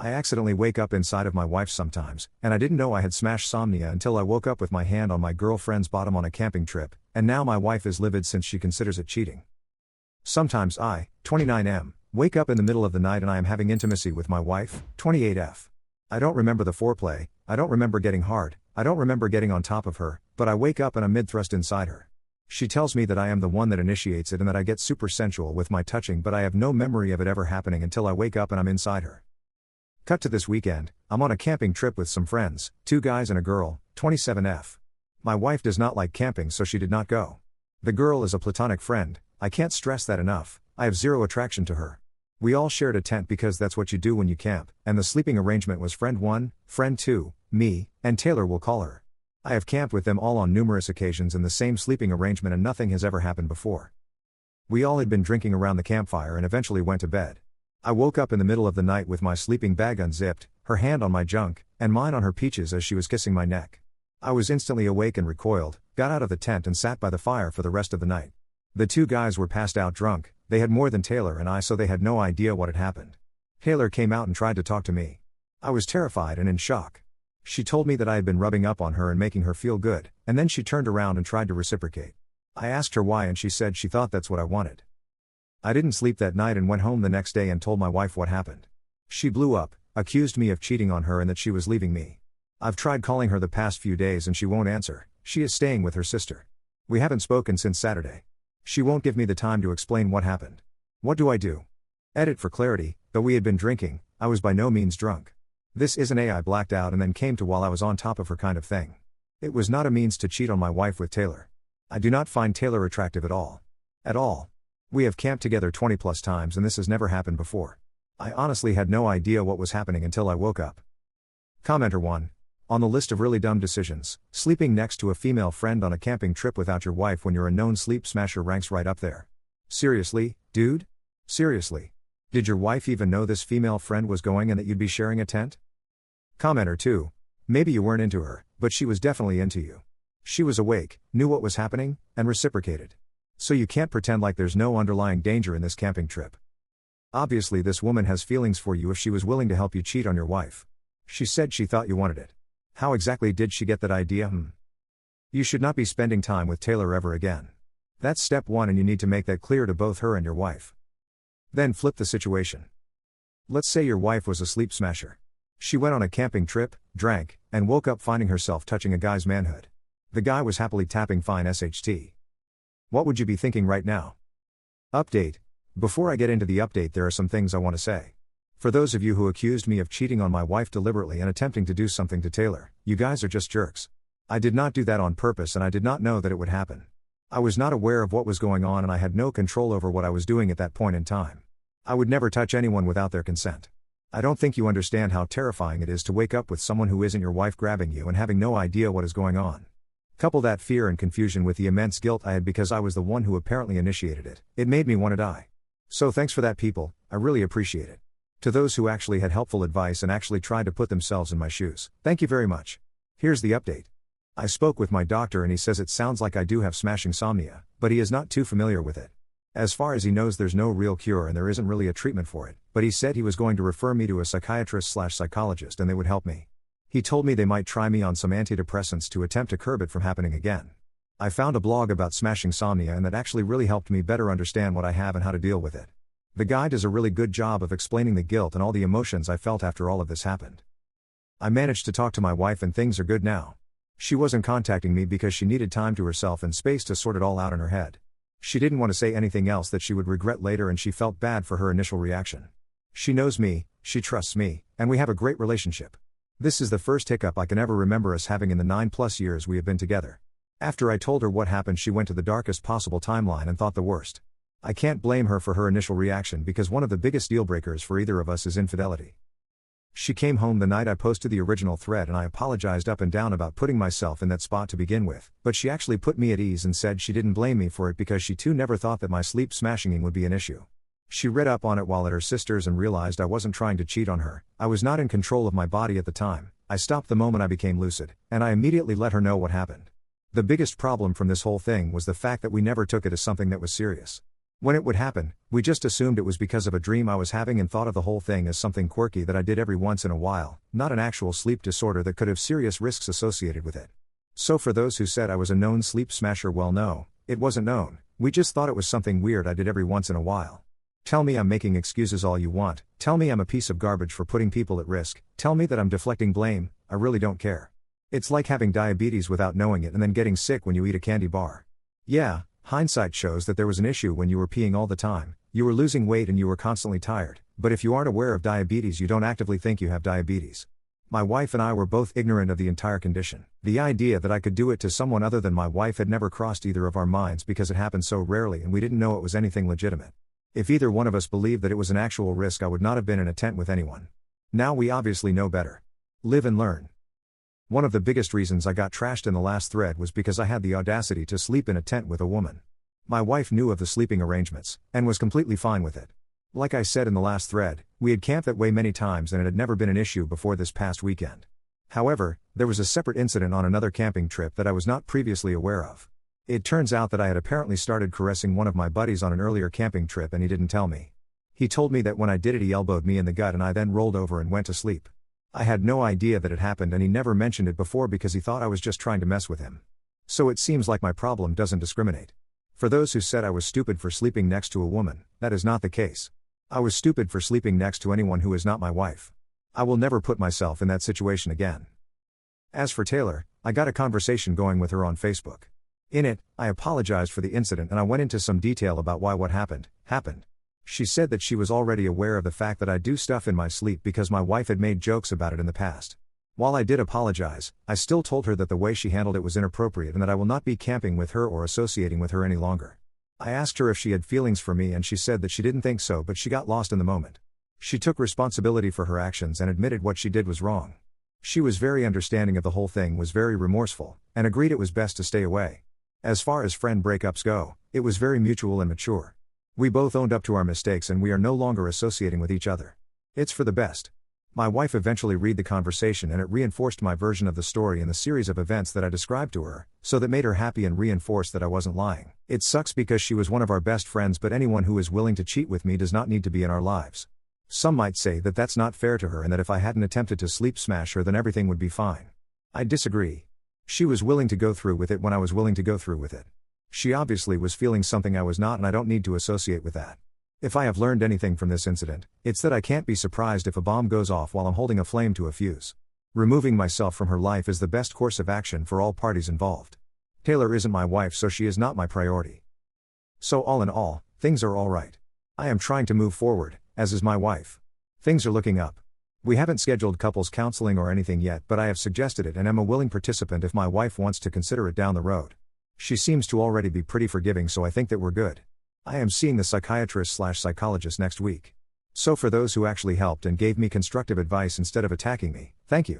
I accidentally wake up inside of my wife sometimes, and I didn't know I had smashsomnia until I woke up with my hand on my girlfriend's bottom on a camping trip, and now my wife is livid since she considers it cheating. Sometimes I, 29M, wake up in the middle of the night and I am having intimacy with my wife, 28F. I don't remember the foreplay, I don't remember getting hard, I don't remember getting on top of her, but I wake up and I'm mid-thrust inside her. She tells me that I am the one that initiates it and that I get super sensual with my touching, but I have no memory of it ever happening until I wake up and I'm inside her. Cut to this weekend, I'm on a camping trip with some friends, 2 guys and a girl, 27F. My wife does not like camping, so she did not go. The girl is a platonic friend, I can't stress that enough, I have zero attraction to her. We all shared a tent because that's what you do when you camp, and the sleeping arrangement was friend 1, friend 2, me, and Taylor will call her. I have camped with them all on numerous occasions in the same sleeping arrangement and nothing has ever happened before. We all had been drinking around the campfire and eventually went to bed. I woke up in the middle of the night with my sleeping bag unzipped, her hand on my junk, and mine on her peaches as she was kissing my neck. I was instantly awake and recoiled, got out of the tent and sat by the fire for the rest of the night. The 2 guys were passed out drunk, they had more than Taylor and I, so they had no idea what had happened. Taylor came out and tried to talk to me. I was terrified and in shock. She told me that I had been rubbing up on her and making her feel good, and then she turned around and tried to reciprocate. I asked her why and she said she thought that's what I wanted. I didn't sleep that night and went home the next day and told my wife what happened. She blew up, accused me of cheating on her and that she was leaving me. I've tried calling her the past few days and she won't answer, she is staying with her sister. We haven't spoken since Saturday. She won't give me the time to explain what happened. What do I do? Edit for clarity, though we had been drinking, I was by no means drunk. This isn't I blacked out and then came to while I was on top of her kind of thing. It was not a means to cheat on my wife with Taylor. I do not find Taylor attractive at all. At all. We have camped together 20 plus times and this has never happened before. I honestly had no idea what was happening until I woke up. Commenter 1. On the list of really dumb decisions, sleeping next to a female friend on a camping trip without your wife when you're a known sleep smasher ranks right up there. Seriously, dude? Seriously. Did your wife even know this female friend was going and that you'd be sharing a tent? Commenter 2. Maybe you weren't into her, but she was definitely into you. She was awake, knew what was happening, and reciprocated. So you can't pretend like there's no underlying danger in this camping trip. Obviously this woman has feelings for you if she was willing to help you cheat on your wife. She said she thought you wanted it. How exactly did she get that idea? You should not be spending time with Taylor ever again. That's step 1 and you need to make that clear to both her and your wife. Then flip the situation. Let's say your wife was a sleep smasher. She went on a camping trip, drank, and woke up finding herself touching a guy's manhood. The guy was happily tapping fine SHT. What would you be thinking right now? Update. Before I get into the update, there are some things I want to say. For those of you who accused me of cheating on my wife deliberately and attempting to do something to Taylor, you guys are just jerks. I did not do that on purpose and I did not know that it would happen. I was not aware of what was going on and I had no control over what I was doing at that point in time. I would never touch anyone without their consent. I don't think you understand how terrifying it is to wake up with someone who isn't your wife grabbing you and having no idea what is going on. Couple that fear and confusion with the immense guilt I had because I was the one who apparently initiated it. It made me want to die. So thanks for that, people, I really appreciate it. To those who actually had helpful advice and actually tried to put themselves in my shoes, thank you very much. Here's the update. I spoke with my doctor and he says it sounds like I do have smashsomnia, but he is not too familiar with it. As far as he knows there's no real cure and there isn't really a treatment for it, but he said he was going to refer me to a psychiatrist/psychologist and they would help me. He told me they might try me on some antidepressants to attempt to curb it from happening again. I found a blog about smashsomnia and that actually really helped me better understand what I have and how to deal with it. The guy does a really good job of explaining the guilt and all the emotions I felt after all of this happened. I managed to talk to my wife and things are good now. She wasn't contacting me because she needed time to herself and space to sort it all out in her head. She didn't want to say anything else that she would regret later and she felt bad for her initial reaction. She knows me, she trusts me, and we have a great relationship. This is the first hiccup I can ever remember us having in the 9+ years we have been together. After I told her what happened, she went to the darkest possible timeline and thought the worst. I can't blame her for her initial reaction because one of the biggest deal breakers for either of us is infidelity. She came home the night I posted the original thread and I apologized up and down about putting myself in that spot to begin with, but she actually put me at ease and said she didn't blame me for it because she too never thought that my sleep smashing would be an issue. She read up on it while at her sister's and realized I wasn't trying to cheat on her. I was not in control of my body at the time. I stopped the moment I became lucid, and I immediately let her know what happened. The biggest problem from this whole thing was the fact that we never took it as something that was serious. When it would happen, we just assumed it was because of a dream I was having and thought of the whole thing as something quirky that I did every once in a while, not an actual sleep disorder that could have serious risks associated with it. So for those who said I was a known sleep smasher, well no, it wasn't known, we just thought it was something weird I did every once in a while. Tell me I'm making excuses all you want, tell me I'm a piece of garbage for putting people at risk, tell me that I'm deflecting blame, I really don't care. It's like having diabetes without knowing it and then getting sick when you eat a candy bar. Yeah, hindsight shows that there was an issue when you were peeing all the time, you were losing weight and you were constantly tired, but if you aren't aware of diabetes you don't actively think you have diabetes. My wife and I were both ignorant of the entire condition. The idea that I could do it to someone other than my wife had never crossed either of our minds because it happened so rarely and we didn't know it was anything legitimate. If either one of us believed that it was an actual risk, I would not have been in a tent with anyone. Now we obviously know better. Live and learn. One of the biggest reasons I got trashed in the last thread was because I had the audacity to sleep in a tent with a woman. My wife knew of the sleeping arrangements, and was completely fine with it. Like I said in the last thread, we had camped that way many times and it had never been an issue before this past weekend. However, there was a separate incident on another camping trip that I was not previously aware of. It turns out that I had apparently started caressing one of my buddies on an earlier camping trip and he didn't tell me. He told me that when I did it he elbowed me in the gut and I then rolled over and went to sleep. I had no idea that it happened and he never mentioned it before because he thought I was just trying to mess with him. So it seems like my problem doesn't discriminate. For those who said I was stupid for sleeping next to a woman, that is not the case. I was stupid for sleeping next to anyone who is not my wife. I will never put myself in that situation again. As for Taylor, I got a conversation going with her on Facebook. In it, I apologized for the incident and I went into some detail about why what happened. She said that she was already aware of the fact that I do stuff in my sleep because my wife had made jokes about it in the past. While I did apologize, I still told her that the way she handled it was inappropriate and that I will not be camping with her or associating with her any longer. I asked her if she had feelings for me and she said that she didn't think so, but she got lost in the moment. She took responsibility for her actions and admitted what she did was wrong. She was very understanding of the whole thing, was very remorseful, and agreed it was best to stay away. As far as friend breakups go, it was very mutual and mature. We both owned up to our mistakes and we are no longer associating with each other. It's for the best. My wife eventually read the conversation and it reinforced my version of the story and the series of events that I described to her, so that made her happy and reinforced that I wasn't lying. It sucks because she was one of our best friends, but anyone who is willing to cheat with me does not need to be in our lives. Some might say that that's not fair to her and that if I hadn't attempted to sleep smash her then everything would be fine. I disagree. She was willing to go through with it when I was willing to go through with it. She obviously was feeling something I was not and I don't need to associate with that. If I have learned anything from this incident, it's that I can't be surprised if a bomb goes off while I'm holding a flame to a fuse. Removing myself from her life is the best course of action for all parties involved. Taylor isn't my wife, so she is not my priority. So all in all, things are alright. I am trying to move forward, as is my wife. Things are looking up. We haven't scheduled couples counseling or anything yet, but I have suggested it and am a willing participant if my wife wants to consider it down the road. She seems to already be pretty forgiving, so I think that we're good. I am seeing the psychiatrist/psychologist next week. So for those who actually helped and gave me constructive advice instead of attacking me, thank you.